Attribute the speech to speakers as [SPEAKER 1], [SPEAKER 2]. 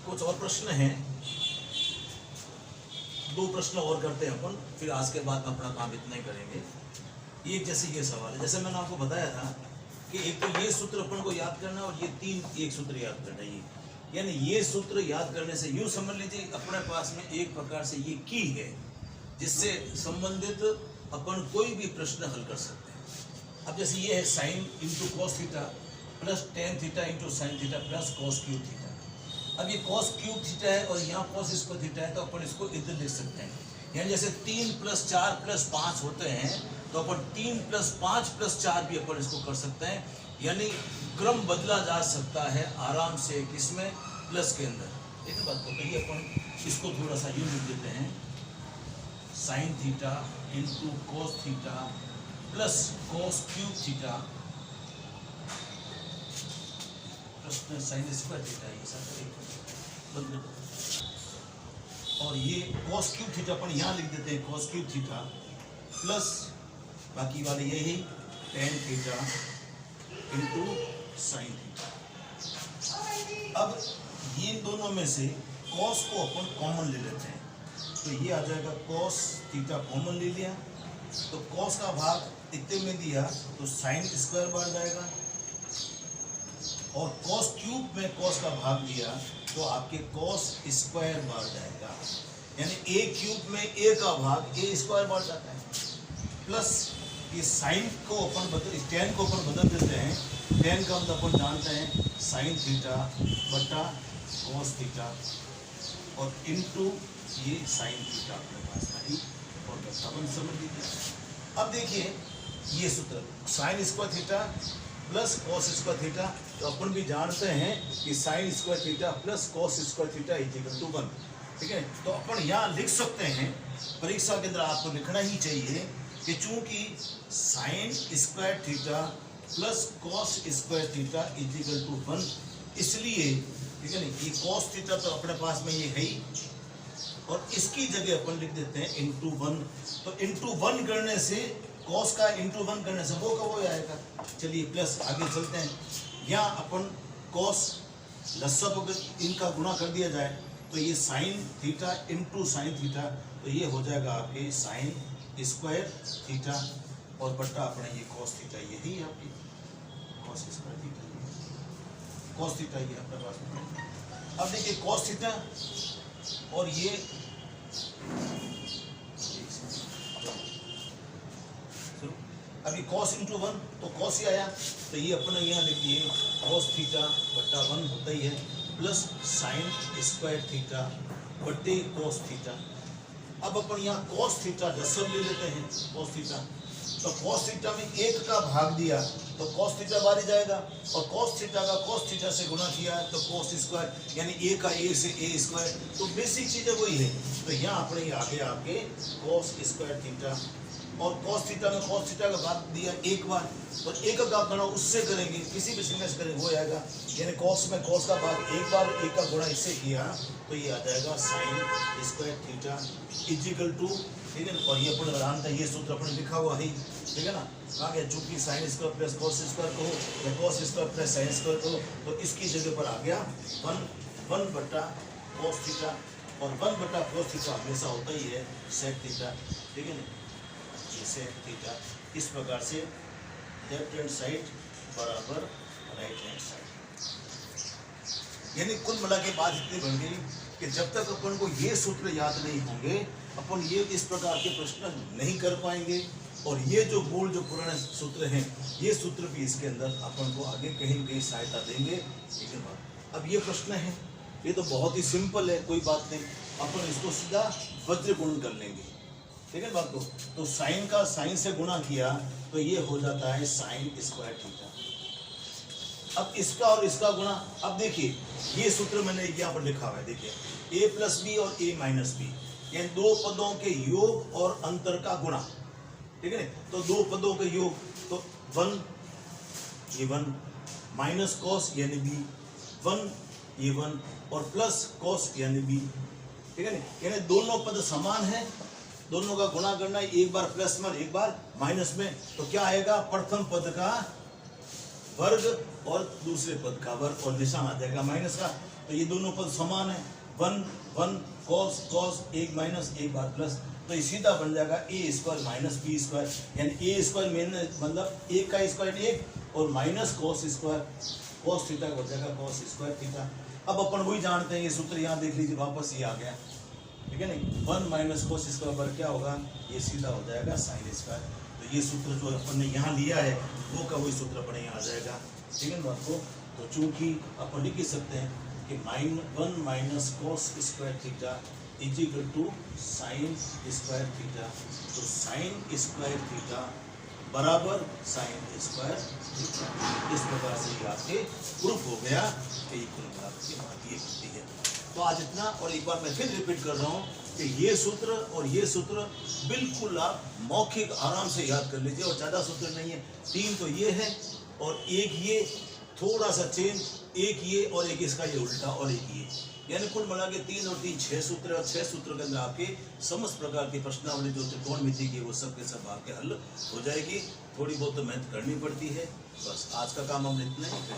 [SPEAKER 1] कुछ और प्रश्न हैं, दो प्रश्न और करते हैं अपन, फिर आज के बाद अपना काम इतना ही करेंगे। एक जैसे ये सवाल है, जैसे मैंने आपको बताया था कि एक तो ये सूत्र अपन को याद करना और ये तीन एक सूत्र याद करना। ये यानी ये सूत्र याद करने से यूं समझ लीजिए अपने पास में एक प्रकार से ये की है जिससे संबंधित अपन कोई भी प्रश्न हल कर सकते हैं। अब जैसे ये है sine into cos theta plus tan theta into sine theta plus cos cube theta. अब ये कॉस क्यूब थीटा है और यहाँ कॉस स्क्वायर थीटा है, तो अपन इसको इधर लिख सकते हैं। यानी जैसे 3 + 4 + 5 होते हैं तो अपन 3 + 5 + 4 भी अपन इसको कर सकते हैं। यानी क्रम बदला जा सकता है आराम से, किसमें, प्लस के अंदर। ठीक है बात को, कहिए अपन इसको थोड़ा सा यूं लिख देते हैं, sine theta into cos theta plus cos cube theta sine square theta, ये सब और ये कॉस क्यूब थीटा अपन यहाँ लिख देते हैं, कॉस क्यूब थीटा प्लस बाकी वाले यही tan theta into sine theta. अब ये दोनों में से कॉस को अपन कॉमन ले लेते हैं, तो ये आ जाएगा कॉस थीटा कॉमन ले लिया, तो कॉस का भाग इतने में दिया तो साइन स्क्वायर बढ़ जाएगा, और कॉस क्यूब में कॉस का भाग दिया तो आपके कॉस स्क्वायर बढ़ जाएगा। यानी ए क्यूब में ए का भाग ए स्क्वायर बढ़ जाता है, प्लस ये साइन को अपन बदल, टेन को अपन बदल देते हैं, टेन का मतलब अपन जानते हैं साइन थीटा बटा कॉस थीटा और इनटू ये साइन थीटा अपने पास नहीं, और अपन समझ लीजिए। अब देखिए ये सूत्र sine square theta plus cos square theta, तो अपन भी जानते हैं कि sine square theta plus cos square theta equal to 1। ठीक है, तो अपन यहाँ लिख सकते हैं, परीक्षा के अंदर आपको लिखना ही चाहिए कि चूंकि sine square theta plus cos square theta equal to 1, इसलिए ठीक है नहीं, ये कॉस थीटा तो अपने पास में ये है ही, और इसकी जगह अपन लिख देते हैं इंटू 1। तो इंटू 1 करने से कॉस का इंटू 1 करने से वो का वो आएगा। चलिए प्लस आगे चलते हैं, यहाँ अपन कॉस लसब इनका गुणा कर दिया जाए तो ये sine theta into sine theta, तो ये हो जाएगा आपके साइन स्क्वायर थीटा और बट्टा अपना ये कॉस थीटा, यही है आपकी cos square theta, cos theta ये अपने पास में। अब देखिए कॉस थीटा और ये अभी कॉस इंटू 1 तो कॉस ही आया, तो ये अपने यहाँ लिख दिए कॉस थीटा बट्टा 1 होता ही है, प्लस साइन स्क्वायर थीटा बट्टे कॉस थीटा। अब अपन यहाँ कॉस थीटा दसम ले लेते हैं, कॉस थीटा, तो कॉस थीटा में 1 का भाग दिया तो कॉस थीटा बाहर ही जाएगा, और कॉस थीटा का कॉस थीटा से गुणा किया तो कॉस स्क्वायर, यानी ए का ए से ए स्क्वायर, तो बेसिक चीज़ें वही है। तो यहाँ अपने आगे आपके कॉस स्क्वायर थीटा और कॉस थीटा में कॉस थीटा का भाग दिया एक बार, तो एक का गुणा उससे करेंगे, किसी भी संख्या से करेंगे वो आएगा, यानी कॉस में कॉस का भाग एक बार, एक का गुणा इससे किया तो ये आ जाएगा sine square theta equal to, ठीक है ना। और ये अपन जानते हैं, ये सूत्र अपन लिखा हुआ है, ठीक है ना, कहा गया चूंकि sine square plus cos square को या cos square plus sine square को, तो इसकी जगह पर आ गया 1 बट्टा कॉस थीटा, और 1 बट्टा कॉस थीटा हमेशा होता ही है सेक थीटा, ठीक है ना, सेक थीटा। इस प्रकार से लेफ्ट हैंड साइड बराबर राइट हैंड साइड, यानी कुल मिला के बात इतनी बन गई कि जब तक अपन को ये सूत्र याद नहीं होंगे अपन ये इस प्रकार के प्रश्न नहीं कर पाएंगे, और ये जो मूल जो पुराने सूत्र हैं ये सूत्र भी इसके अंदर अपन को आगे कहीं कहीं सहायता देंगे। ठीक है बात, अब ये प्रश्न है, ये तो बहुत ही सिंपल है, कोई बात नहीं, अपन इसको सीधा वज्र गुण कर लेंगे, ठीक है बात को। तो साइन का साइन से गुणा किया तो ये हो जाता है साइन स्क्वायर थीटा। अब इसका और इसका गुणा, अब देखिए ये सूत्र मैंने यहाँ पर लिखा हुआ है, देखिए a प्लस बी और a माइनस बी, यानी दो पदों के योग और अंतर का गुणा, ठीक है ना। तो दो पदों के योग, तो 1 ये 1 माइनस कॉस यानी b 1 ये 1 और प्लस कॉस यानी b, ठीक है ना, यानी दोनों पद समान है, दोनों का गुणा करना है, एक बार प्लस में एक बार माइनस में, तो क्या आएगा, प्रथम पद का वर्ग और दूसरे पद का वर्ग और निशान आ जाएगा माइनस का। तो ये दोनों पद समान है, 1 1 cos cos 1 माइनस 1 बार प्लस, तो ये सीधा बन जाएगा ए स्क्वायर माइनस बी स्क्वायर, यानी ए स्क्वायर माइनस मतलब 1 का स्क्वायर 1 और minus cos square cos theta हो जाएगा कॉस स्क्वायर थीटा। अब अपन वही जानते हैं, ये सूत्र यहाँ देख लीजिए वापस ये आ गया, ठीक है नहीं, 1 माइनस कॉस स्क्वायर पर क्या होगा, ये सीधा हो जाएगा साइन स्क्वायर। तो ये सूत्र जो अपन ने यहाँ लिया है वो का वही सूत्र अपने यहाँ आ जाएगा, ठीक है ना आपको। तो चूंकि अपन लिख ही सकते हैं कि 1 minus cos square theta is equal to sine square theta, तो साइन स्क्वायर थीटा बराबर साइन स्क्वायर थीटा। इस प्रकार से ये आपके प्रूफ हो गया कि कुल मिलाकर के बात ये होती है। तो आज इतना, और एक बार मैं फिर रिपीट कर रहा हूँ कि ये सूत्र और ये सूत्र बिल्कुल आप मौखिक आराम से याद कर लीजिए, और ज़्यादा सूत्र नहीं है, 3 तो ये है और एक ये थोड़ा सा चेंज, एक ये और एक इसका ये उल्टा और एक ये, यानी कुल मिला के 3 और 3 6 सूत्र, और 6 सूत्र के अंदर आपके समस्त प्रकार की प्रश्नावली जो त्रिकोणमिति की वो सब के सब आपके हल हो जाएगी। थोड़ी बहुत तो मेहनत करनी पड़ती है, बस आज का काम हमने इतना ही कर